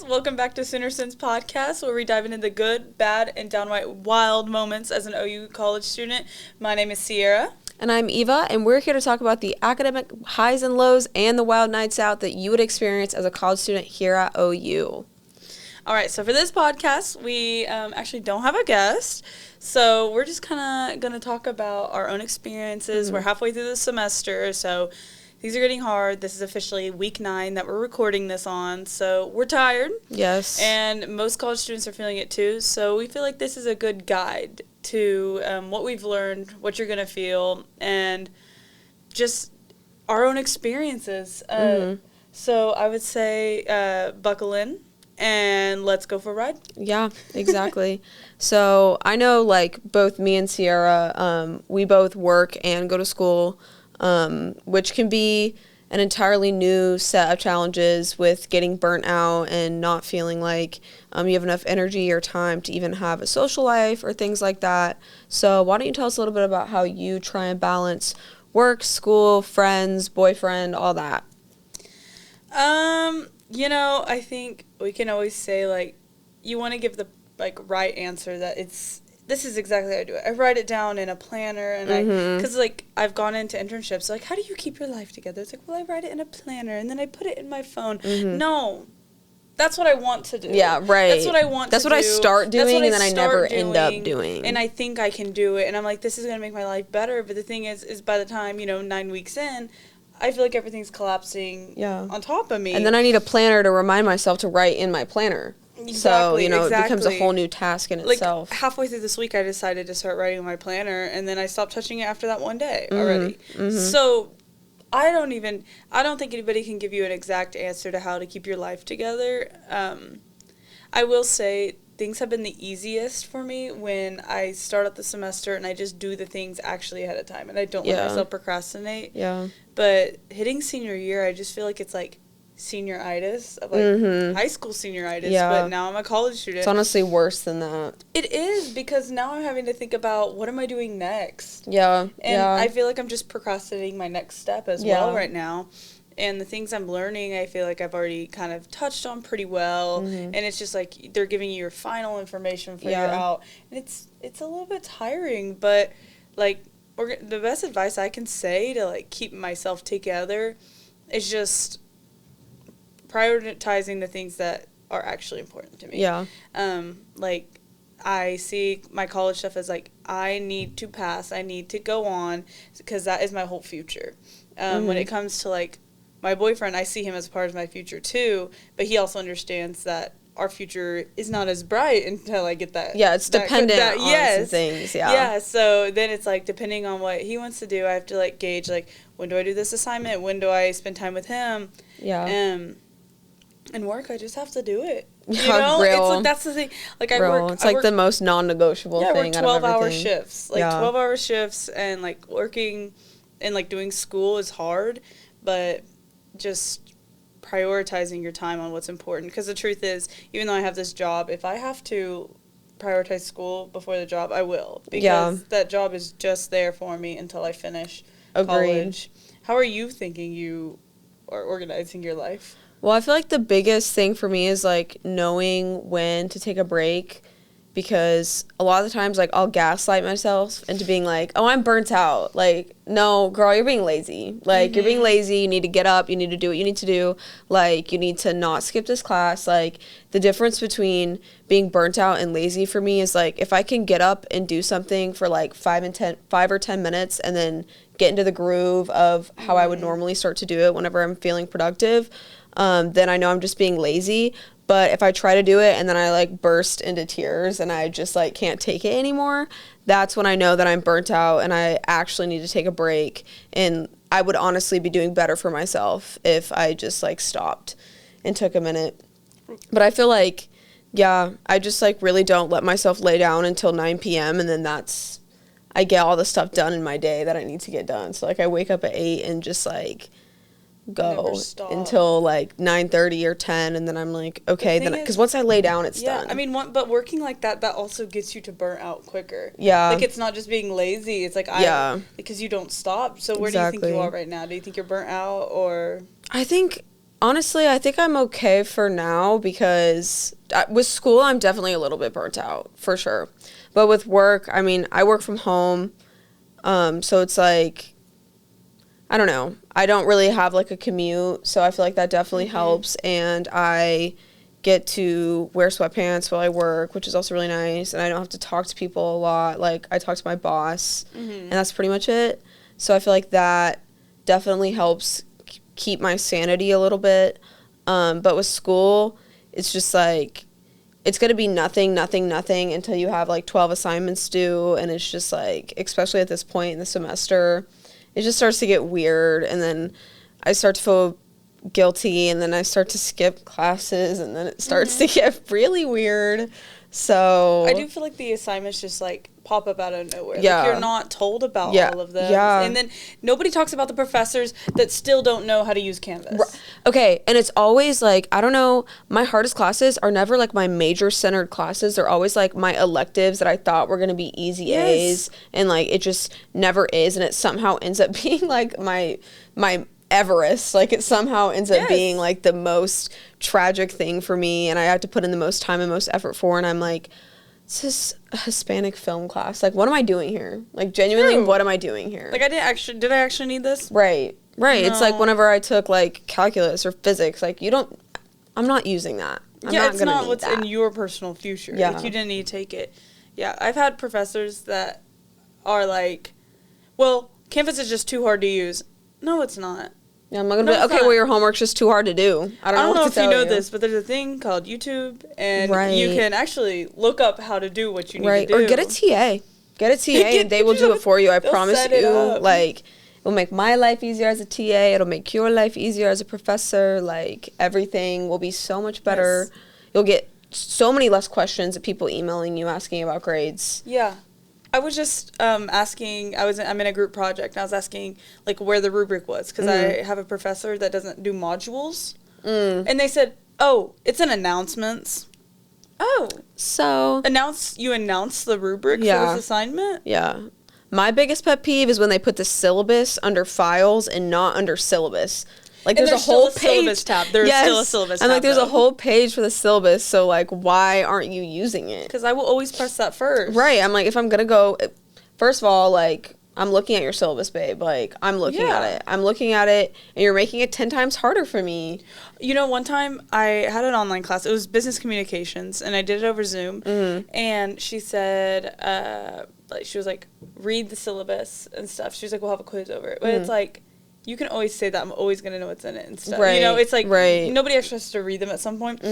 Welcome back to Sooner Sense Podcast, where we dive into the good, bad, and downright wild moments as an OU college student. My name is Sierra. And I'm Eva, and we're here to talk about the academic highs and lows and the wild nights out that you would experience as a college student here at OU. All right, so for this podcast, we actually don't have a guest, so we're just kind of going to talk about our own experiences. We're halfway through the semester, so things are getting hard. This is officially week 9 that we're recording this on, so we're tired. Yes. And most college students are feeling it too, so we feel like this is a good guide to what we've learned, what you're going to feel, and just our own experiences. So I would say buckle in and let's go for a ride. Yeah, exactly. So I know, like, both me and Sierra, we both work and go to school, which can be an entirely new set of challenges with getting burnt out and not feeling like you have enough energy or time to even have a social life or things like that. So why don't you tell us a little bit about how you try and balance work, school, friends, boyfriend, all that? I think we can always say, like, you want to give the, like, right answer that this is exactly how I do it. I write it down in a planner, and because, like, I've gone into internships, like, how do you keep your life together? It's like, well, I write it in a planner, and then I put it in my phone. No, that's what I want to do. Yeah, right. That's what I want to do. That's what I start doing, and then I never end up doing. And I think I can do it, and I'm like, this is going to make my life better, but the thing is by the time, 9 weeks in, I feel like everything's collapsing on top of me. And then I need a planner to remind myself to write in my planner. Exactly, so, it becomes a whole new task in itself. Halfway through this week, I decided to start writing my planner, and then I stopped touching it after that one day already. So I don't think anybody can give you an exact answer to how to keep your life together. I will say things have been the easiest for me when I start out the semester and I just do the things actually ahead of time, and I don't let myself procrastinate. Yeah. But hitting senior year, I just feel like it's like senioritis, of like high school senioritis, but now I'm a college student. It's honestly worse than that. It is, because now I'm having to think about what am I doing next. Yeah. And I feel like I'm just procrastinating my next step as well right now. And the things I'm learning, I feel like I've already kind of touched on pretty well. And it's just like they're giving you your final information figure out. And it's a little bit tiring, but like the best advice I can say to like keep myself together is just prioritizing the things that are actually important to me. Yeah. Like, I see my college stuff as, like, I need to pass, I need to go on, because that is my whole future. When it comes to, like, my boyfriend, I see him as a part of my future, too, but he also understands that our future is not as bright until I get that. Yeah, it's dependent on some things, Yeah, so then it's, like, depending on what he wants to do, I have to, like, gauge, like, when do I do this assignment? When do I spend time with him? Yeah. And work, I just have to do it. Yeah, real. It's like, that's the thing. Like, It's like the most non-negotiable thing. I work 12-hour shifts. Like, 12-hour shifts, and, like, working and, like, doing school is hard, but just prioritizing your time on what's important. Because the truth is, even though I have this job, if I have to prioritize school before the job, I will. Because that job is just there for me until I finish college. How are you thinking you are organizing your life? Well, I feel like the biggest thing for me is, like, knowing when to take a break, because a lot of the times, like, I'll gaslight myself into being like, oh, I'm burnt out. Like, no, girl, you're being lazy. Like, you're being lazy. You need to get up. You need to do what you need to do. Like, you need to not skip this class. Like, the difference between being burnt out and lazy for me is, like, if I can get up and do something for, like, 5 or 10 minutes and then get into the groove of how I would normally start to do it whenever I'm feeling productive, then I know I'm just being lazy. But if I try to do it and then I, like, burst into tears and I just, like, can't take it anymore, that's when I know that I'm burnt out and I actually need to take a break. And I would honestly be doing better for myself if I just, like, stopped and took a minute. But I feel like, I just, like, really don't let myself lay down until 9 p.m. and then I get all the stuff done in my day that I need to get done. So, like, I wake up at 8 and just, like, go until like 9:30 or 10, and then I'm like, okay, then because once I lay down, it's done. I mean, but working like that also gets you to burn out quicker. Yeah, like it's not just being lazy. It's like because you don't stop. So where do you think you are right now? Do you think you're burnt out, or? I think Honestly, I think I'm okay for now because with school, I'm definitely a little bit burnt out, for sure. But with work, I mean, I work from home, so it's like, I don't know. I don't really have, like, a commute, so I feel like that definitely helps. And I get to wear sweatpants while I work, which is also really nice. And I don't have to talk to people a lot. Like, I talk to my boss, and that's pretty much it. So I feel like that definitely helps keep my sanity a little bit. But with school, it's just like, it's going to be nothing until you have like 12 assignments due. And it's just like, especially at this point in the semester, it just starts to get weird. And then I start to feel guilty, and then I start to skip classes, and then it starts to get really weird. So I do feel like the assignments just like pop up out of nowhere. Yeah. Like you're not told about all of them. Yeah. And then nobody talks about the professors that still don't know how to use Canvas. Okay, and it's always like, I don't know, my hardest classes are never like my major centered classes. They're always like my electives that I thought were going to be easy A's, and like it just never is, and it somehow ends up being like my Everest. Like it somehow ends up being like the most tragic thing for me, and I have to put in the most time and most effort for, and I'm like, this is a Hispanic film class. Like, what am I doing here? Like, genuinely, what am I doing here? Like, did I actually need this? Right. No. It's like whenever I took like calculus or physics, like I'm not using that. It's not what's in your personal future. Yeah. Like, you didn't need to take it. Yeah, I've had professors that are like, well, Canvas is just too hard to use. No, it's not. Yeah, I'm not gonna be okay. Well, your homework's just too hard to do. I don't know if you know this, but there's a thing called YouTube, and you can actually look up how to do what you need to do. Or get a TA. Get a TA, and they will do it for you. I promise you. Like, it'll make my life easier as a TA. It'll make your life easier as a professor. Like, everything will be so much better. Yes. You'll get so many less questions of people emailing you asking about grades. Yeah. I was just asking, I'm in a group project, and I was asking, like, where the rubric was, because I have a professor that doesn't do modules, and they said, oh, it's in announcements. Oh. So. You announce the rubric for this assignment? Yeah. My biggest pet peeve is when they put the syllabus under files and not under syllabus. Like, there's a whole page. Syllabus tab. There's still a syllabus tab. And, like, there's a whole page for the syllabus, so, like, why aren't you using it? Because I will always press that first. Right. I'm like, if I'm going to go, first of all, like, I'm looking at your syllabus, babe. Like, I'm looking at it. I'm looking at it, and you're making it 10 times harder for me. You know, one time I had an online class. It was business communications, and I did it over Zoom. And she said, she was like, read the syllabus and stuff. She was like, we'll have a quiz over it. But it's like, you can always say that I'm always going to know what's in it and stuff. Right, you know, it's like nobody actually has to read them at some point.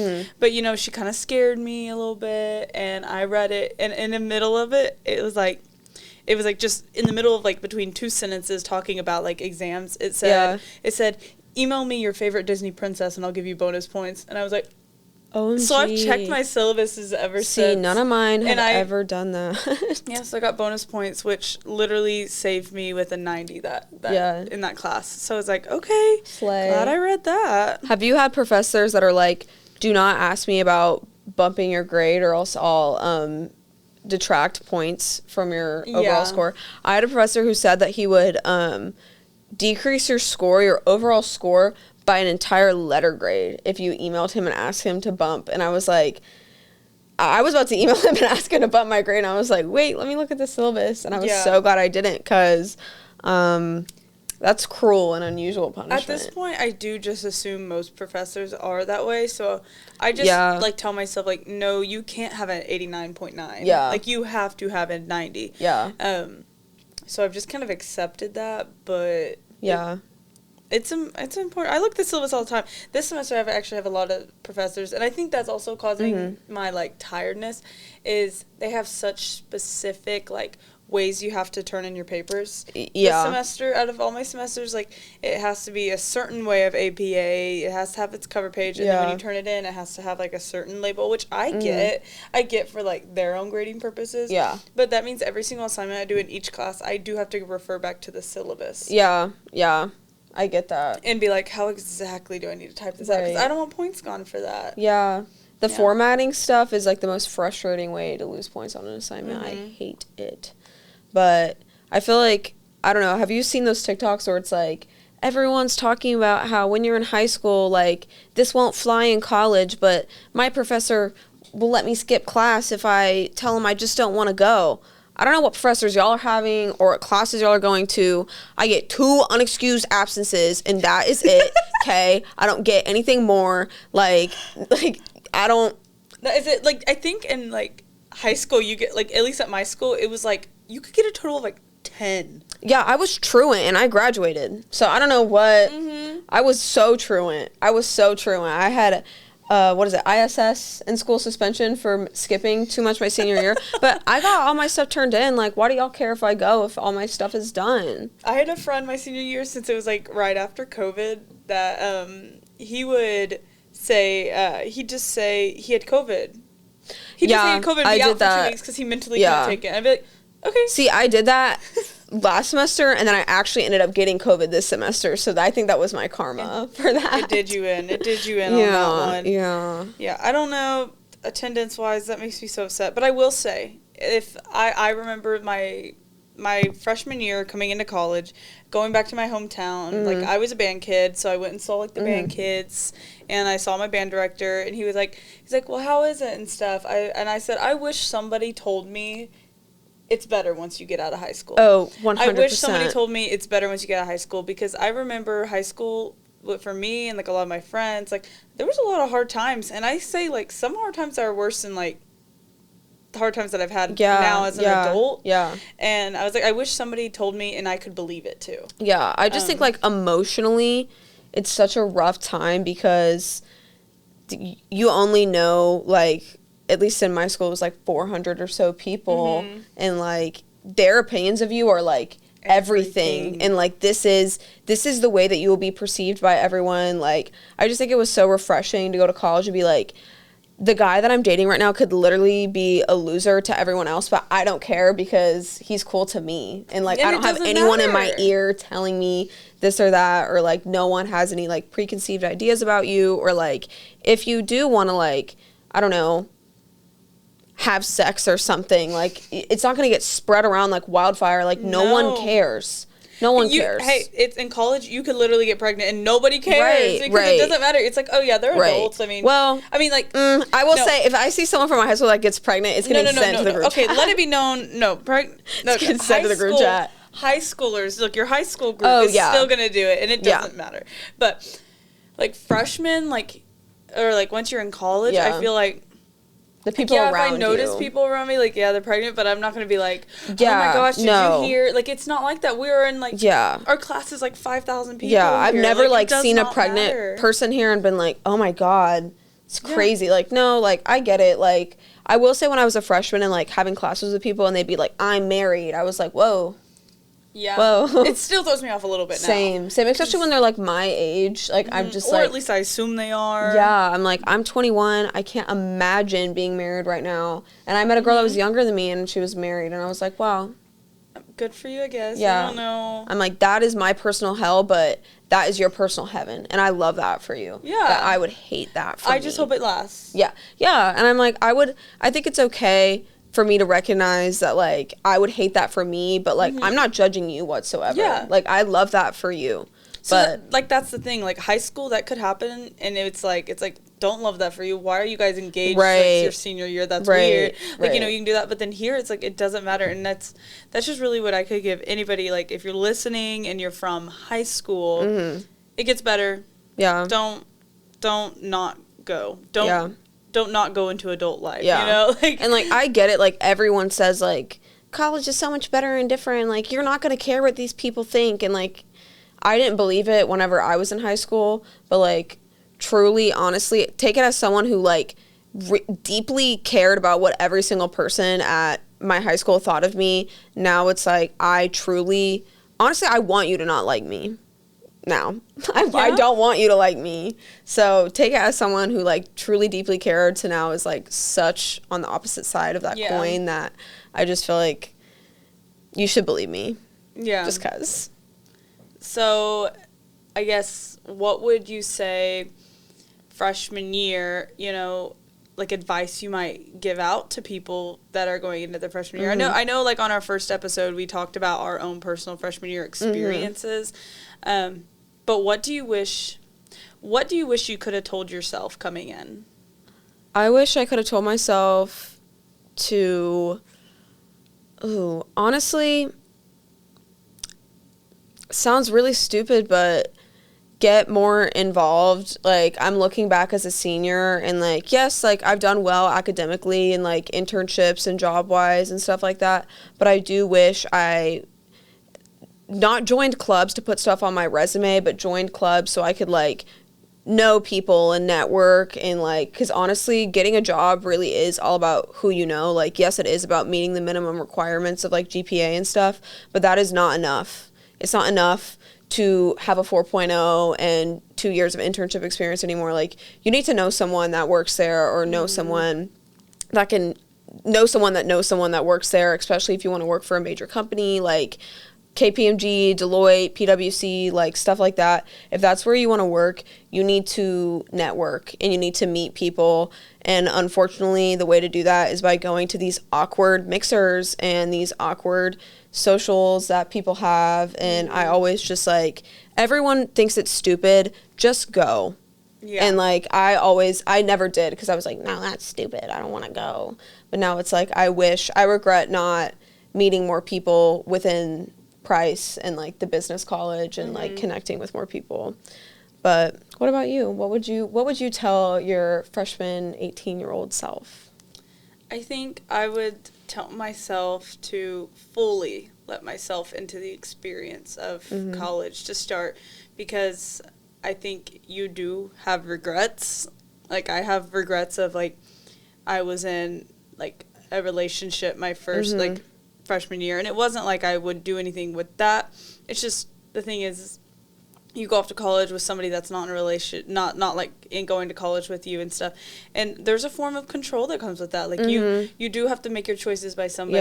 But, you know, she kind of scared me a little bit, and I read it. And in the middle of it, it was like just in the middle of like between two sentences talking about like exams. It said, email me your favorite Disney princess and I'll give you bonus points. And I was like, OMG. So I've checked my syllabuses ever since. None of mine have ever done that. Yeah, so I got bonus points, which literally saved me with a 90 in that class. So I was like, okay, glad I read that. Have you had professors that are like, do not ask me about bumping your grade or else I'll detract points from your overall score? I had a professor who said that he would decrease your overall score by an entire letter grade if you emailed him and asked him to bump. And I was like, I was about to email him and ask him to bump my grade, and I was like, wait, let me look at the syllabus. And I was so glad I didn't, because that's cruel and unusual punishment. At this point, I do just assume most professors are that way, so I just like tell myself, like, no, you can't have an 89.9. Yeah. Like, you have to have a 90. Yeah. So I've just kind of accepted that, but it's important. I look at the syllabus all the time. This semester, I actually have a lot of professors, and I think that's also causing my, like, tiredness, is they have such specific, like, ways you have to turn in your papers. This semester, out of all my semesters, like, it has to be a certain way of APA. It has to have its cover page, and then when you turn it in, it has to have, like, a certain label, which I get for, like, their own grading purposes. Yeah. But that means every single assignment I do in each class, I do have to refer back to the syllabus. Yeah. I get that. And be like, how exactly do I need to type this out? Because I don't want points gone for that. Yeah. The formatting stuff is, like, the most frustrating way to lose points on an assignment. I hate it. But I feel like, I don't know, have you seen those TikToks where it's like, everyone's talking about how when you're in high school, like, this won't fly in college, but my professor will let me skip class if I tell him I just don't want to go. I don't know what professors y'all are having or what classes y'all are going to. I get 2 unexcused absences, and that is it, okay? I don't get anything more. Like, I don't... Is it, like, I think in, like, high school, you get, like, at least at my school, it was, like, you could get a total of, like, 10. Yeah, I was truant, and I graduated. So I don't know what... Mm-hmm. I was so truant. I had... ISS in school suspension for skipping too much my senior year. But I got all my stuff turned in. Like, why do y'all care if I go if all my stuff is done? I had a friend my senior year, since it was, like, right after COVID, that he would say, he'd just say he had COVID. He'd just say he had COVID and be out for 2 weeks because he mentally couldn't take it. I'd be like, okay. See, I did that last semester, and then I actually ended up getting COVID this semester, so I think that was my karma for that. It did you in on that one. Yeah. Yeah, I don't know, attendance-wise, that makes me so upset. But I will say, if I remember my freshman year coming into college, going back to my hometown, like, I was a band kid, so I went and saw, like, the band kids, and I saw my band director, and he's like, well, how is it and stuff? And I said, I wish somebody told me it's better once you get out of high school. Oh, 100%. I wish somebody told me it's better once you get out of high school, because I remember high school, for me and, like, a lot of my friends, like, there was a lot of hard times. And I say, like, some hard times are worse than, like, the hard times that I've had now as an adult. Yeah. And I was like, I wish somebody told me and I could believe it, too. Yeah. I just think, like, emotionally, it's such a rough time because you only know, like... At least in my school, it was like 400 or so people, and like their opinions of you are like everything. And like this is the way that you will be perceived by everyone. Like, I just think it was so refreshing to go to college and be like, the guy that I'm dating right now could literally be a loser to everyone else, but I don't care because he's cool to me. And like, I don't have anyone in my ear telling me this or that, or like no one has any like preconceived ideas about you, or like if you do want to, like, I don't know, have sex or something, like, it's not going to get spread around like wildfire. Like, no one cares. No one cares. Hey, it's in college, you could literally get pregnant and nobody cares, because it doesn't matter. It's like, oh yeah, they're adults. I mean, like, I will say, if I see someone from my high school that gets pregnant, it's going to be sent to the group chat. Okay, let it be known. It's sent to the group chat. High schoolers, look, your high school group is still going to do it, and it doesn't matter. But like freshmen, like, or like once you're in college, I feel like the people around you. If I notice people around me, like, they're pregnant, but I'm not going to be like, oh my gosh, did you hear? Like, it's not like that. We were in, like, our class is, like, 5,000 people. Yeah, I've never, like seen a pregnant person here and been like, oh my God, it's crazy. Like, no, like, I get it. Like, I will say when I was a freshman and, like, having classes with people and they'd be like, I'm married, I was like, whoa. Yeah. Whoa. It still throws me off a little bit now. Same, especially when they're like my age. Like, I'm just or at least I assume they are. Yeah, I'm like, I'm 21. I can't imagine being married right now. And I met a girl that was younger than me and she was married, and I was like, wow. Good for you, I guess. Yeah. I don't know. I'm like, that is my personal hell, but that is your personal heaven. And I love that for you. Yeah. That I would hate that for me. I just hope it lasts. Yeah. Yeah. And I'm like, I think it's okay for me to recognize that, like, I would hate that for me, but, like, I'm not judging you whatsoever. Yeah. Like, I love that for you. So, that's the thing. Like, high school, that could happen, and it's like, don't love that for you. Why are you guys engaged? Right. Like, your senior year? That's weird. Like, you know, you can do that, but then here, it's like, it doesn't matter, and that's just really what I could give anybody. Like, if you're listening and you're from high school, it gets better. Yeah. Don't not go. Don't not go into adult life, you know? Like, and, like, I get it. Like, everyone says, like, college is so much better and different. Like, you're not going to care what these people think. And, like, I didn't believe it whenever I was in high school. But, like, truly, honestly, take it as someone who, like, deeply cared about what every single person at my high school thought of me. Now it's, like, honestly, I want you to not like me. Now I don't want you to like me, so take it as someone who, like, truly deeply cared to now is, like, such on the opposite side of that coin that I just feel like you should believe me, just cause. So I guess, what would you say freshman year, you know, like, advice you might give out to people that are going into their freshman year? I know like on our first episode we talked about our own personal freshman year experiences. But what do you wish you could have told yourself coming in? I wish I could have told myself to, honestly, sounds really stupid, but get more involved. Like, I'm looking back as a senior and, like, yes, like, I've done well academically and, like, internships and job-wise and stuff like that, but I do wish I not joined clubs to put stuff on my resume, but joined clubs so I could, like, know people and network and, like, because honestly, getting a job really is all about who you know. Like, yes, it is about meeting the minimum requirements of, like, GPA and stuff, but that is not enough. It's not enough to have a 4.0 and 2 years of internship experience anymore. Like, you need to know someone that works there, or know someone that can know someone that knows someone that works there, especially if you want to work for a major company like KPMG, Deloitte, PwC, like stuff like that. If that's where you want to work, you need to network and you need to meet people. And unfortunately, the way to do that is by going to these awkward mixers and these awkward socials that people have. And I always just, like, everyone thinks it's stupid, just go. Yeah. And, like, I never did, because I was like, no, that's stupid, I don't want to go. But now it's like, I regret not meeting more people within Price and, like, the business college and like connecting with more people. But what about you? What would you tell your freshman 18-year-old self? I think I would tell myself to fully let myself into the experience of college to start, because I think you do have regrets. Like, I have regrets of, like, I was in, like, a relationship my first like freshman year, and it wasn't like I would do anything with that. It's just, the thing is, you go off to college with somebody that's not in a relationship, not like in going to college with you and stuff, and there's a form of control that comes with that. Like, you do have to make your choices by somebody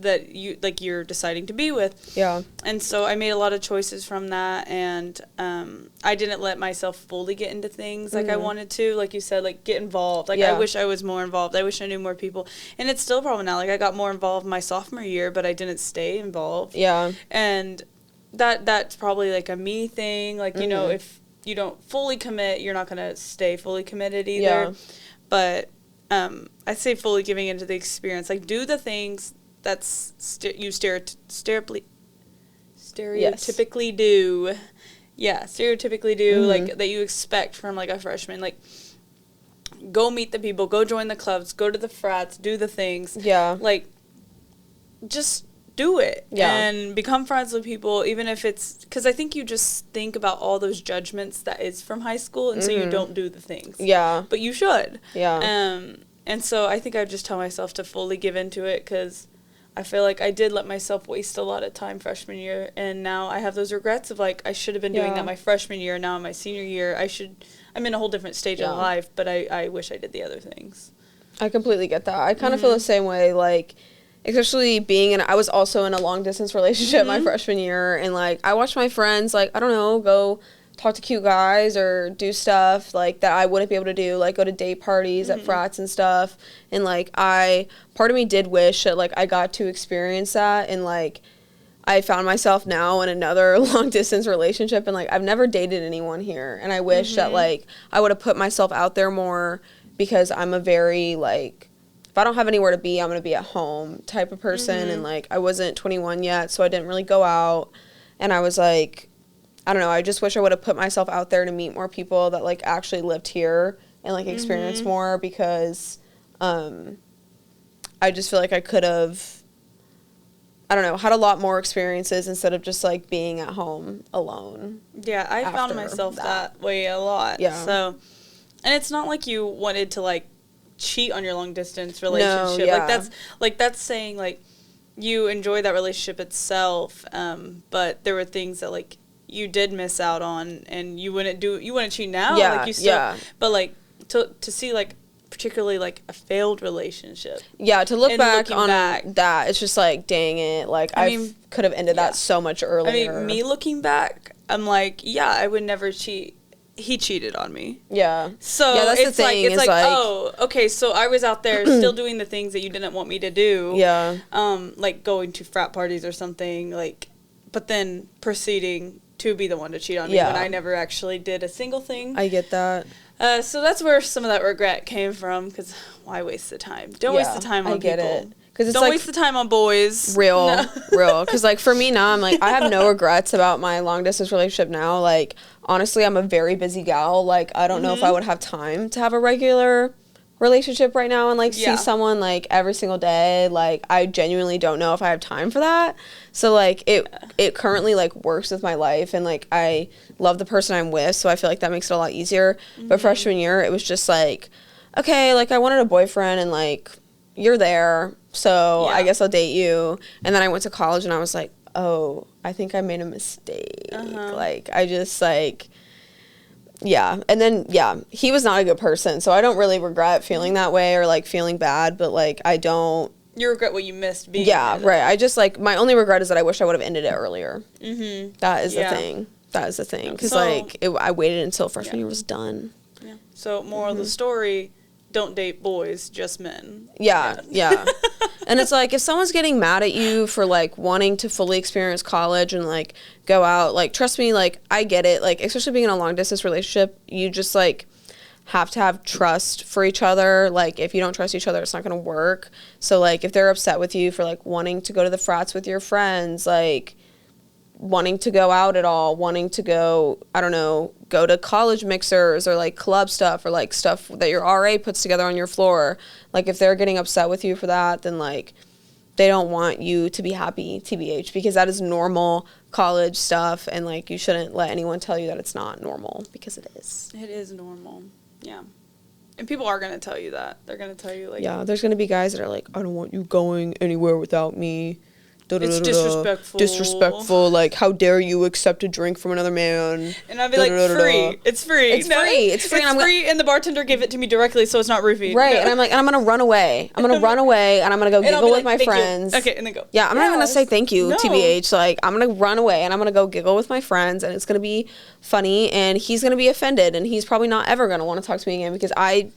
that you, like, you're deciding to be with. Yeah. And so I made a lot of choices from that, and I didn't let myself fully get into things like I wanted to. Like you said, like, get involved. Like, I wish I was more involved. I wish I knew more people. And it's still a problem now. Like, I got more involved my sophomore year, but I didn't stay involved. Yeah. And that's probably, like, a me thing. Like, you know, if you don't fully commit, you're not going to stay fully committed either. Yeah. But I'd say fully giving into the experience. Like, do the things that's you stereotypically do. Yeah, stereotypically do, like, that you expect from, like, a freshman. Like, go meet the people, go join the clubs, go to the frats, do the things. Yeah. Like, just do it. Yeah. And become friends with people, even if it's, because I think you just think about all those judgments that is from high school, and so you don't do the things. Yeah. But you should. Yeah. And so I think I would just tell myself to fully give into it, because I feel like I did let myself waste a lot of time freshman year, and now I have those regrets of, like, I should have been doing that my freshman year, now in my senior year, I'm in a whole different stage of life, but I wish I did the other things. I completely get that. I kind of feel the same way, like, especially I was also in a long-distance relationship my freshman year, and, like, I watched my friends, like, I don't know, go talk to cute guys or do stuff, like, that I wouldn't be able to do, like, go to date parties at frats and stuff, and, like, part of me did wish that, like, I got to experience that, and, like, I found myself now in another long-distance relationship, and, like, I've never dated anyone here, and I wish that, like, I would have put myself out there more, because I'm a very, like, if I don't have anywhere to be, I'm going to be at home type of person, and, like, I wasn't 21 yet, so I didn't really go out, and I was, like, I don't know, I just wish I would have put myself out there to meet more people that, like, actually lived here and, like, experience more, because I just feel like I could have, I don't know, had a lot more experiences instead of just, like, being at home alone. Yeah, I found myself that way a lot. Yeah. So, and it's not like you wanted to, like, cheat on your long distance relationship. No, yeah. Like, that's saying, like, you enjoy that relationship itself, but there were things that, like, you did miss out on, and you wouldn't cheat now. Yeah, like, you still, but, like, to see, like, particularly, like, a failed relationship. Yeah, to look back on that, it's just like, dang it, like, I could have ended that so much earlier. I mean, me looking back, I'm like, yeah, I would never cheat. He cheated on me. Yeah. So yeah, that's it's the thing. It's like, oh, okay, so I was out there still doing the things that you didn't want me to do. Yeah. Like going to frat parties or something, like, but then proceeding to be the one to cheat on me when I never actually did a single thing. I get that. So that's where some of that regret came from, because why waste the time? Don't waste the time on people. I get it. Because don't waste the time on boys. Real. Because, like, for me now, I'm like, I have no regrets about my long-distance relationship now. Like, honestly, I'm a very busy gal. Like, I don't know if I would have time to have a regular relationship right now and, like, see someone, like, every single day. Like, I genuinely don't know if I have time for that. So, like, it currently, like, works with my life, and, like, I love the person I'm with, so I feel like that makes it a lot easier. But freshman year, it was just, like, okay, like, I wanted a boyfriend, and, like, you're there, so I guess I'll date you. And then I went to college, and I was like, oh, I think I made a mistake. Like, I just, like... Yeah, and then, he was not a good person, so I don't really regret feeling that way or, like, feeling bad, but, like, I don't... You regret what you missed being right. I just, like, my only regret is that I wish I would have ended it earlier. That is the thing. That is the thing. Because, like, I waited until freshman year was done. Yeah. So, moral of the story, don't date boys, just men. Yeah. And it's like, if someone's getting mad at you for, like, wanting to fully experience college and, like, go out, like, trust me, like, I get it. Like, especially being in a long-distance relationship, you just, like, have to have trust for each other. Like, if you don't trust each other, it's not going to work. So, like, if they're upset with you for, like, wanting to go to the frats with your friends, like, wanting to go out at all, wanting to go, I don't know, go to college mixers or, like, club stuff or, like, stuff that your RA puts together on your floor. Like, if they're getting upset with you for that, then, like, they don't want you to be happy, TBH, because that is normal college stuff, and, like, you shouldn't let anyone tell you that it's not normal, because it is. It is normal, yeah. And people are going to tell you that. They're going to tell you, like... Yeah, there's going to be guys that are like, I don't want you going anywhere without me. It's disrespectful. Like, how dare you accept a drink from another man? And I'd be like, free. It's free. It's free. And the bartender gave it to me directly, so it's not roofied. Right. No. And I'm like, and I'm gonna run away. And I'm gonna go giggle with my friends. Okay, and then go. Yeah, I'm not gonna say thank you, TBH. Like, I'm gonna run away and I'm gonna go giggle with my friends, and it's gonna be funny, and he's gonna be offended, and he's probably not ever gonna want to talk to me again because I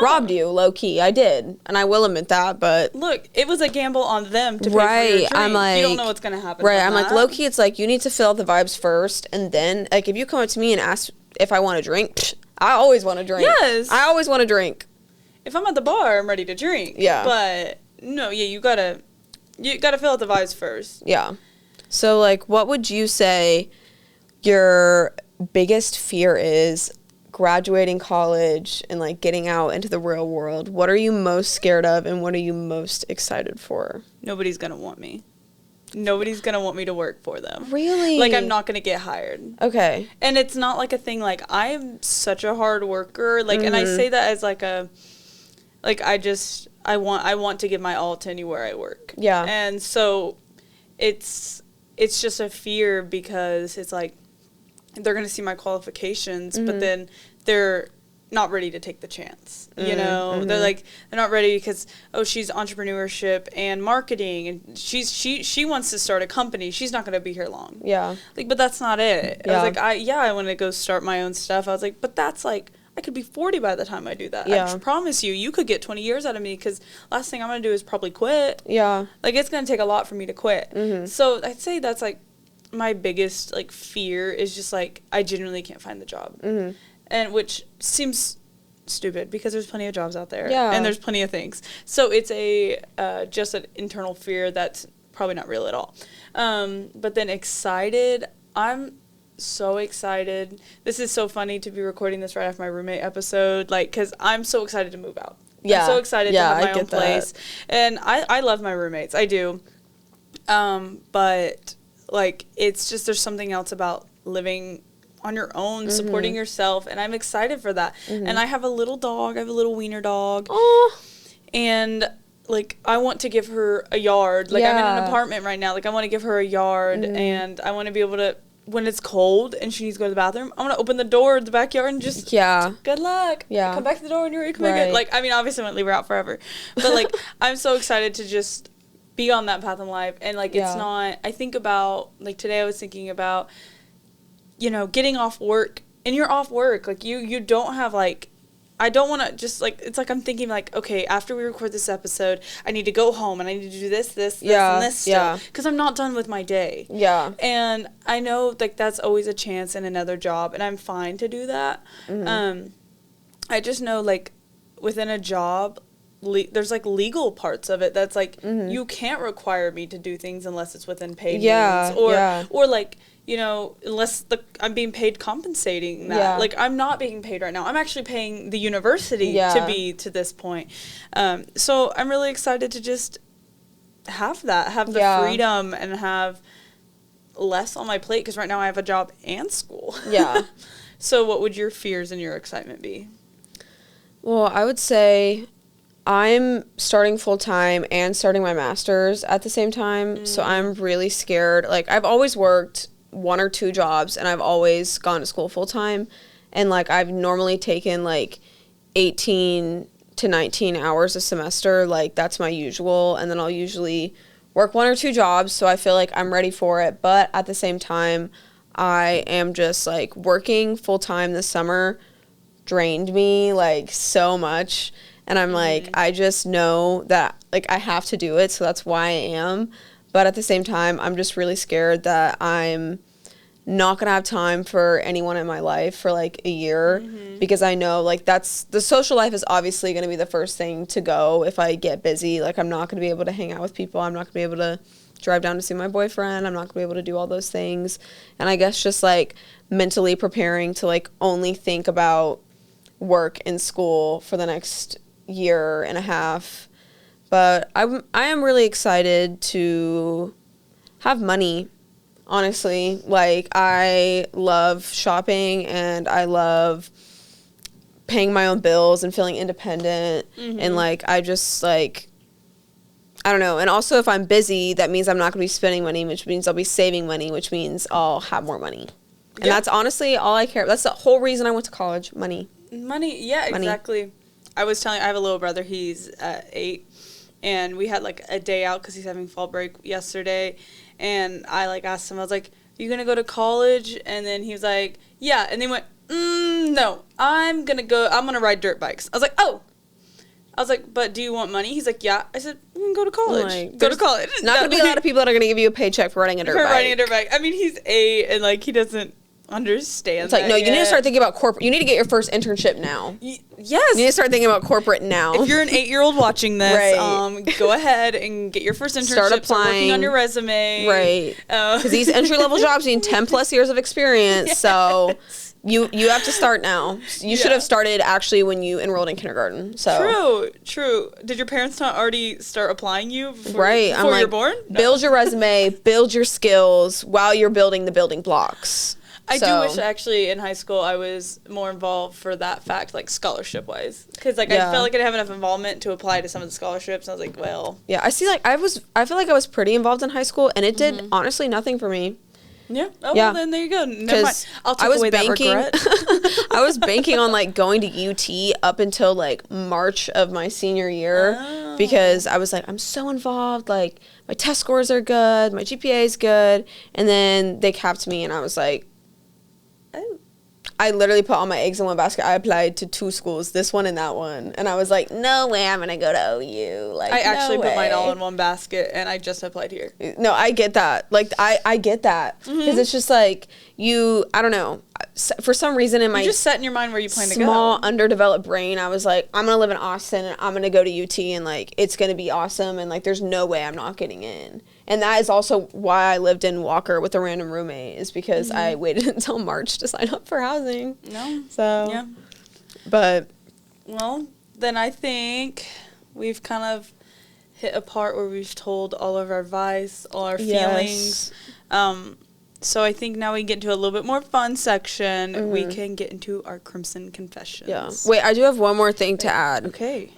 robbed you, low key. I did, and I will admit that. But look, it was a gamble on them to pay for your drink. I'm like, you don't know what's gonna happen. Right, I'm like, low key. It's like, you need to fill out the vibes first, and then, like, if you come up to me and ask if I want a drink, I always want a drink. Yes, I always want a drink. If I'm at the bar, I'm ready to drink. Yeah, but no, you gotta fill out the vibes first. Yeah. So, like, what would you say your biggest fear is graduating college and, like, getting out into the real world? What are you most scared of, and what are you most excited for? Nobody's gonna want me. Nobody's gonna want me to work for them. Really? Like, I'm not gonna get hired. Okay. And it's not like a thing, like, I am such a hard worker, like, and I say that as like a, like, I want to give my all to anywhere I work. Yeah. And so it's just a fear, because it's like, they're going to see my qualifications, but then they're not ready to take the chance, you know? They're like, they're not ready because, oh, she's entrepreneurship and marketing, and she wants to start a company. She's not going to be here long. Yeah. Like, but that's not it. Yeah. I was like, I want to go start my own stuff. I was like, but that's like, I could be 40 by the time I do that. Yeah. I promise you could get 20 years out of me, because last thing I'm going to do is probably quit. Yeah. Like, it's going to take a lot for me to quit. So I'd say that's, like, my biggest, like, fear is just, like, I genuinely can't find the job. And which seems stupid, because there's plenty of jobs out there. Yeah. And there's plenty of things. So it's just an internal fear that's probably not real at all. But then excited, I'm so excited. This is so funny to be recording this right after my roommate episode, like, because I'm so excited to move out. Yeah. I'm so excited to have my own place. And I love my roommates. I do. But, like, it's just, there's something else about living on your own, supporting yourself, and I'm excited for that. And I have a little dog. I have a little wiener dog. Oh. And, like, I want to give her a yard. Like, I'm in an apartment right now. Like, I want to give her a yard, and I want to be able to, when it's cold and she needs to go to the bathroom, I want to open the door to the backyard and just, good luck. Yeah. Come back to the door when you're ready to come back in. Like, I mean, obviously I won't leave her out forever. But, like, I'm so excited to just be on that path in life. And, like, it's not, I think about, like, today I was thinking about, you know, getting off work, and you're off work. Like, you don't have, like, I don't want to just, like, it's like I'm thinking, like, okay, after we record this episode, I need to go home and I need to do this, and this still. Because I'm not done with my day. Yeah. And I know, like, that's always a chance in another job, and I'm fine to do that. Mm-hmm. I just know, like, within a job, there's, like, legal parts of it that's, like, mm-hmm. you can't require me to do things unless it's within paid means. Or, like, you know, unless I'm being paid compensating that. Yeah. Like, I'm not being paid right now. I'm actually paying the university to be to this point. So I'm really excited to just have the freedom and have less on my plate, because right now I have a job and school. Yeah. So what would your fears and your excitement be? Well, I would say I'm starting full-time and starting my master's at the same time, so I'm really scared. Like, I've always worked 1 or 2 jobs, and I've always gone to school full-time, and, like, I've normally taken, like, 18 to 19 hours a semester. Like, that's my usual, and then I'll usually work 1 or 2 jobs, so I feel like I'm ready for it. But at the same time, I am just, like, working full-time this summer drained me, like, so much, and I'm like, I just know that, like, I have to do it, so that's why I am. But at the same time, I'm just really scared that I'm not going to have time for anyone in my life for, like, a year, because I know, like, that's, the social life is obviously going to be the first thing to go if I get busy. Like, I'm not going to be able to hang out with people. I'm not going to be able to drive down to see my boyfriend. I'm not going to be able to do all those things. And I guess just, like, mentally preparing to, like, only think about work and school for the next year and a half. But I am really excited to have money, honestly. Like, I love shopping, and I love paying my own bills and feeling independent. And, like, I just, like, I don't know. And also, if I'm busy, that means I'm not going to be spending money, which means I'll be saving money, which means I'll have more money. And that's honestly all I care about. That's the whole reason I went to college. Money. Yeah, money. Exactly. I was telling, I have a little brother, he's 8. And we had, like, a day out because he's having fall break yesterday. And I, like, asked him, I was like, are you going to go to college? And then he was like, yeah. And they went, no, I'm going to ride dirt bikes. I was like, oh. I was like, but do you want money? He's like, yeah. I said, go to college. Go to college. Not going to be a lot of people that are going to give you a paycheck for riding a dirt bike. For riding a dirt bike. I mean, he's 8, and, like, he doesn't understand. It's like, no, you need to start thinking about corporate. You need to get your first internship now. Yes. You need to start thinking about corporate now. If you're an 8-year-old watching this, go ahead and get your first internship. Start applying. Start working on your resume. Right. Because these entry-lelevel jobs need 10+ years of experience. Yes. So you have to start now. You should have started actually when you enrolled in kindergarten. So True. Did your parents not already start applying you before you were born? No. Build your resume, build your skills while you're building the building blocks. I do wish, actually, in high school I was more involved for that fact, like, scholarship-wise. Because, like, I felt like I didn't have enough involvement to apply to some of the scholarships. And I was like, well. Yeah, I see, like, I feel like I was pretty involved in high school, and it did, honestly, nothing for me. Yeah. Oh, well, then there you go. Never mind. I'll take away that regret. I was banking on, like, going to UT up until, like, March of my senior year. Because I was like, I'm so involved. Like, my test scores are good. My GPA is good. And then they capped me, and I was like, I literally put all my eggs in one basket. I applied to 2 schools, this one and that one. And I was like, no way I'm going to go to OU. Like, I actually put mine all in one basket, and I just applied here. No, I get that. Like, I get that. Because it's just like, I don't know. For some reason in my just set in your mind where you plan to go. Small, underdeveloped brain, I was like, I'm going to live in Austin, and I'm going to go to UT, and, like, it's going to be awesome. And, like, there's no way I'm not getting in. And that is also why I lived in Walker with a random roommate, is because I waited until March to sign up for housing. No. So. Yeah. But. Well, then I think we've kind of hit a part where we've told all of our advice, all our feelings. So I think now we can get into a little bit more fun section. We can get into our Crimson Confessions. Yeah. Wait, I do have one more thing to add. Okay.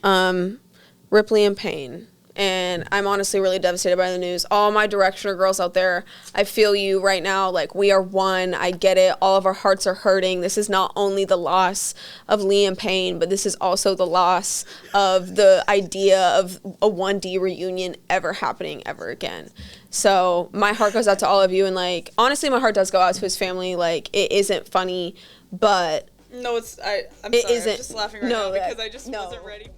Ripley and Payne. And I'm honestly really devastated by the news. All my Directioner girls out there, I feel you right now. Like, we are one. I get it. All of our hearts are hurting. This is not only the loss of Lee and Payne, but this is also the loss of the idea of a 1D reunion ever happening ever again. So my heart goes out to all of you. And, like, honestly, my heart does go out to his family. Like, it isn't funny, but No, I'm sorry. Isn't. I'm just laughing right now because I just wasn't ready for you.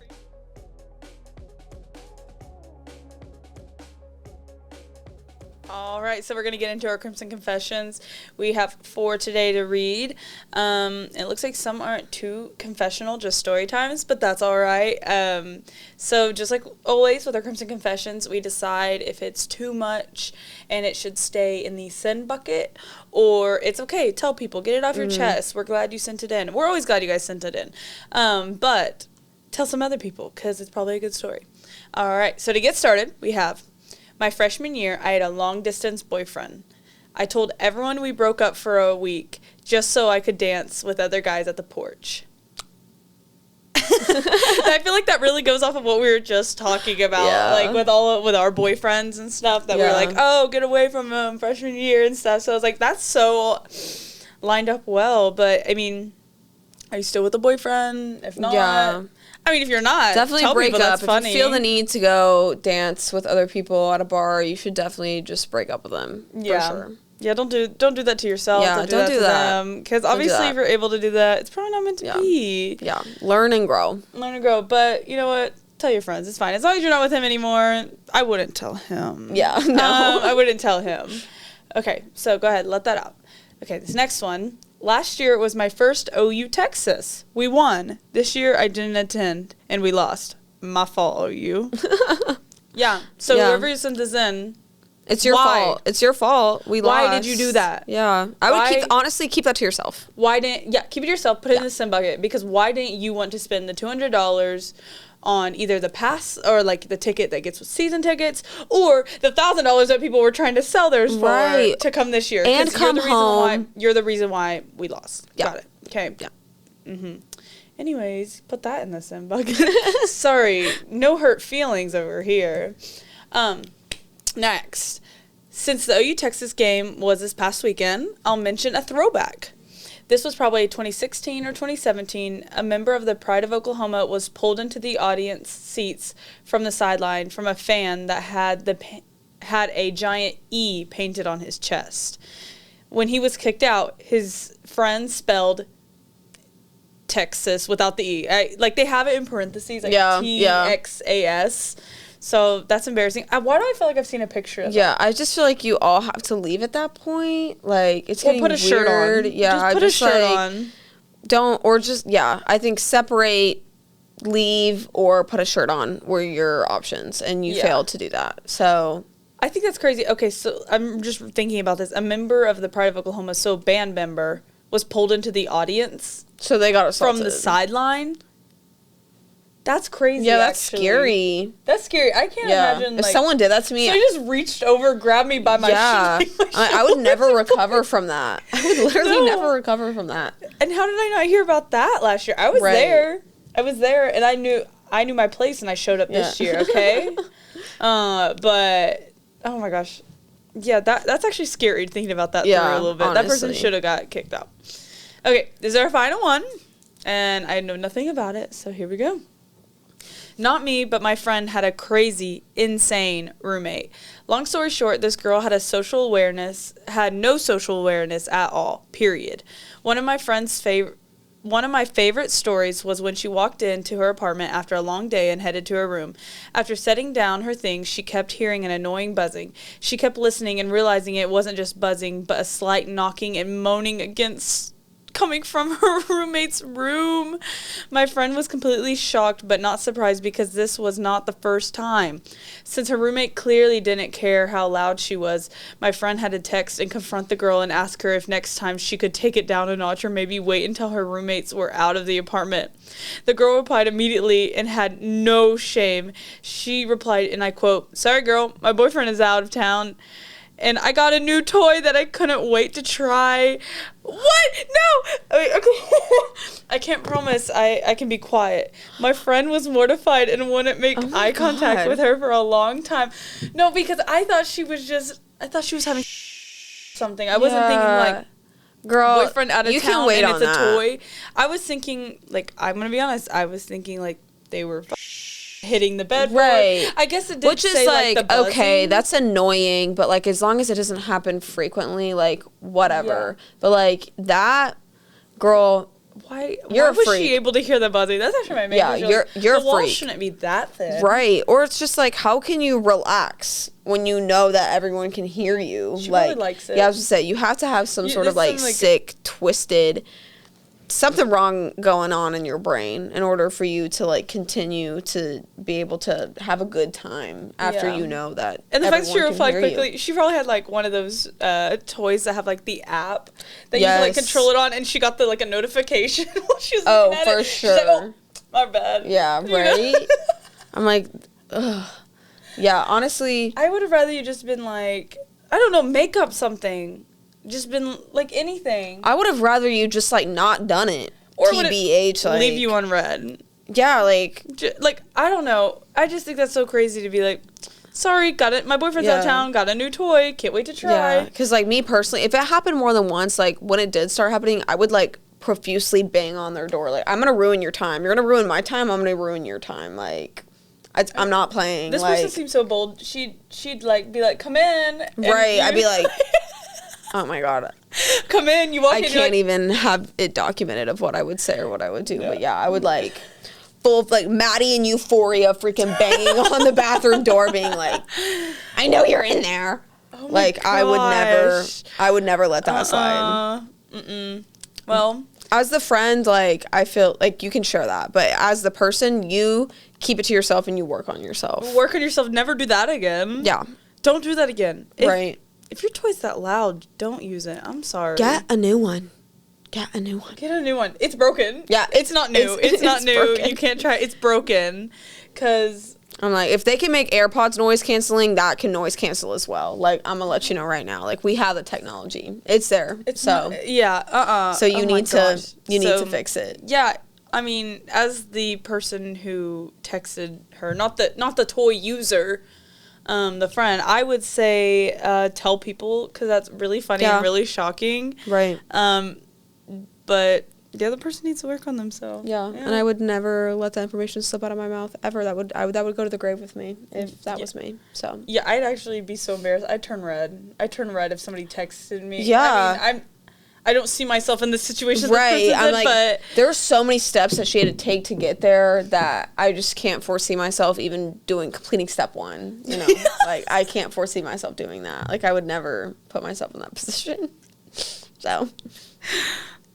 All right, so we're going to get into our Crimson Confessions. We have 4 today to read. It looks like some aren't too confessional, just story times, but that's all right. So just like always with our Crimson Confessions, we decide if it's too much and it should stay in the sin bucket, or it's okay, tell people, get it off your chest. We're glad you sent it in. We're always glad you guys sent it in. But tell some other people because it's probably a good story. All right, so to get started, we have... My freshman year, I had a long-distance boyfriend. I told everyone we broke up for a week just so I could dance with other guys at the porch. I feel like that really goes off of what we were just talking about, like with our boyfriends and stuff, that we're like, oh, get away from him freshman year and stuff. So I was like, that's so lined up well. But, I mean, are you still with a boyfriend? If not... I mean, if you're not, definitely tell break people up. that's funny. If you feel the need to go dance with other people at a bar, you should definitely just break up with them. Yeah. For sure. Yeah, don't do that to yourself. Yeah, don't do that. Because obviously, if you're able to do that, it's probably not meant to be. Yeah, learn and grow. Learn and grow. But you know what? Tell your friends. It's fine. As long as you're not with him anymore, I wouldn't tell him. Yeah, no. I wouldn't tell him. Okay, so go ahead. Let that out. Okay, this next one. Last year, it was my first OU Texas. We won. This year, I didn't attend, and we lost. My fault, OU. Yeah, so whoever sent this in... It's your fault. It's your fault. We lost. Why did you do that? Yeah. I would honestly keep that to yourself. Why didn't... Yeah, keep it to yourself. Put it in the sin bucket. Because why didn't you want to spend the $200 on either the pass or like the ticket that gets with season tickets, or the $1,000 that people were trying to sell theirs for to come this year? And come home. You're the reason why we lost. Yeah. Got it. Okay. Yeah. Mm-hmm. Anyways, put that in the sin bucket. Sorry, no hurt feelings over here. Next, since the OU Texas game was this past weekend, I'll mention a throwback. This was probably 2016 or 2017. A member of the Pride of Oklahoma was pulled into the audience seats from the sideline from a fan that had a giant E painted on his chest. When he was kicked out, his friends spelled Texas without the E. Like, they have it in parentheses, like T-X-A-S. So that's embarrassing. Why do I feel like I've seen a picture of that? I just feel like you all have to leave at that point. Like, it's getting weird. Put a shirt on. Yeah, just put a shirt on. Don't, or just, I think separate, leave, or put a shirt on were your options, and you failed to do that. So... I think that's crazy. Okay, so I'm just thinking about this. A member of the Pride of Oklahoma, so band member, was pulled into the audience. So they got assaulted. From the sideline. That's crazy. Yeah, that's scary. That's scary. I can't imagine. If someone did that to me, so he just reached over, grabbed me by my shoe. I would never recover from that. I would literally never recover from that. And how did I not hear about that last year? I was there. I was there, and I knew my place, and I showed up this year. Okay, but oh my gosh, yeah, that's actually scary thinking about that through a little bit. Honestly. That person should have got kicked out. Okay, this is our final one, and I know nothing about it, so here we go. Not me, but my friend had a crazy, insane roommate. Long story short, this girl had no social awareness at all, period. One of my favorite stories was when she walked into her apartment after a long day and headed to her room. After setting down her things, she kept hearing an annoying buzzing. She kept listening and realizing it wasn't just buzzing, but a slight knocking and moaning coming from her roommate's room. My friend was completely shocked but not surprised because this was not the first time. Since her roommate clearly didn't care how loud she was, my friend had to text and confront the girl and ask her if next time she could take it down a notch or maybe wait until her roommates were out of the apartment. The girl replied immediately and had no shame. She replied, and I quote, "Sorry girl, my boyfriend is out of town. And I got a new toy that I couldn't wait to try." What? No! Okay. I can't promise I can be quiet. My friend was mortified and wouldn't make eye contact with her for a long time. No, because I thought she was having something. I wasn't thinking like, girl, boyfriend out of town and it's a toy. I was thinking, like, I'm going to be honest, I was thinking like they were hitting the bed, right? I guess it did. Which is like okay, that's annoying, but like as long as it doesn't happen frequently, like whatever. But like that girl, Why You're was a freak. she able to hear the buzzing? That's actually my main question. You're the a wall freak. shouldn't be that thin. Right. Or it's just like, how can you relax when you know that everyone can hear you? She like, really likes it. Yeah, I was gonna say, you have to have some sort of like sick, twisted, something wrong going on in your brain in order for you to like continue to be able to have a good time after you know that. And the fact that she replied quickly, she probably had like one of those toys that have like the app that you can like control it on, and she got the like a notification while she was looking at it. For sure. She's like, oh, my bad. Yeah, right. I'm like, ugh. Yeah, honestly, I would have rather you just been like, I don't know, make up something. Just been like anything. I would have rather you just like not done it. Or TBH, like leave you unread. Yeah, like I don't know. I just think that's so crazy to be like, sorry, got it. My boyfriend's out of town. Got a new toy. Can't wait to try. Yeah, because like me personally, if it happened more than once, like when it did start happening, I would like profusely bang on their door. Like, I'm gonna ruin your time. You're gonna ruin my time. I'm gonna ruin your time. Like, I'm not playing. This like, person seems so bold. She'd like be like, come in. Right. I'd be like. Oh my God. Come in, you walk in. I can't even have it documented of what I would say or what I would do. Yeah. But yeah, I would like full of like Maddie in euphoria freaking banging on the bathroom door being like, I know you're in there. Oh like I would never let that slide. Well, as the friend, like I feel like you can share that. But as the person, you keep it to yourself and you work on yourself. Work on yourself. Never do that again. Yeah. Don't do that again. Right. If your toy's that loud, don't use it. I'm sorry. Get a new one. Get a new one. Get a new one. It's broken. Yeah. It's not new. It's not new. Broken. You can't try. It's broken. Because I'm like, if they can make AirPods noise canceling, that can noise cancel as well. Like, I'm going to let you know right now. Like, we have the technology. It's there. So you need to fix it. Yeah. I mean, as the person who texted her, not the toy user, the friend, I would say tell people, because that's really funny and really shocking. Right. But the other person needs to work on themselves. Yeah, and I would never let that information slip out of my mouth ever. That would go to the grave with me if that was me. So yeah, I'd actually be so embarrassed. I'd turn red. if somebody texted me. Yeah, I mean, I don't see myself in this situation. Right. I'm like, but there's so many steps that she had to take to get there that I just can't foresee myself even completing step one. You know, like I can't foresee myself doing that. Like I would never put myself in that position. So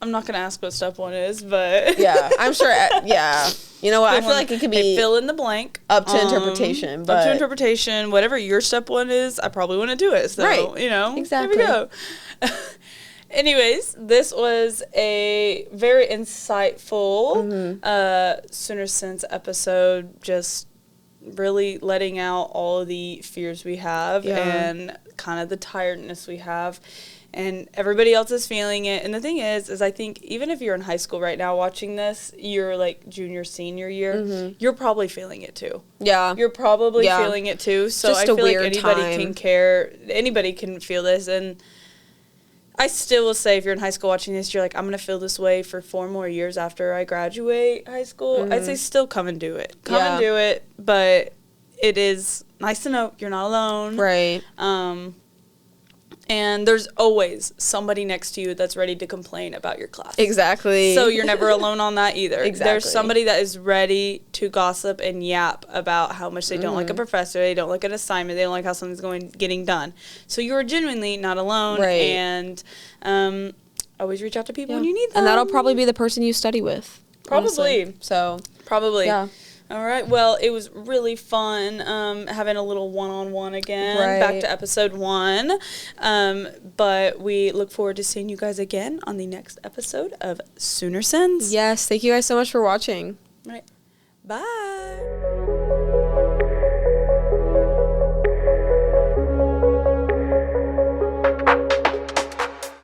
I'm not gonna ask what step one is, but yeah, I'm sure. Yeah, you know what? I feel like it could be fill in the blank up to interpretation. But up to interpretation, whatever your step one is, I probably want to do it. So right. You know, exactly. Here we go. Anyways, this was a very insightful Sooner Sense episode, just really letting out all of the fears we have and kind of the tiredness we have. And everybody else is feeling it. And the thing is I think even if you're in high school right now watching this, you're like junior, senior year, you're probably feeling it too. Yeah. You're probably feeling it too. So just I feel like anybody can feel this. And I still will say, if you're in high school watching this, you're like, I'm going to feel this way for 4 more years after I graduate high school. I'd say still come and do it. Come and do it. But it is nice to know you're not alone. Right. And there's always somebody next to you that's ready to complain about your class. Exactly. So you're never alone on that either. Exactly. There's somebody that is ready to gossip and yap about how much they don't like a professor, they don't like an assignment, they don't like how something's getting done. So you're genuinely not alone. Right. And always reach out to people when you need them. And that'll probably be the person you study with. Probably. Honestly. So probably. Yeah. All right. Well, it was really fun having a little one-on-one again. Right. Back to episode 1. But we look forward to seeing you guys again on the next episode of Sooner Sense. Yes. Thank you guys so much for watching. All right. Bye.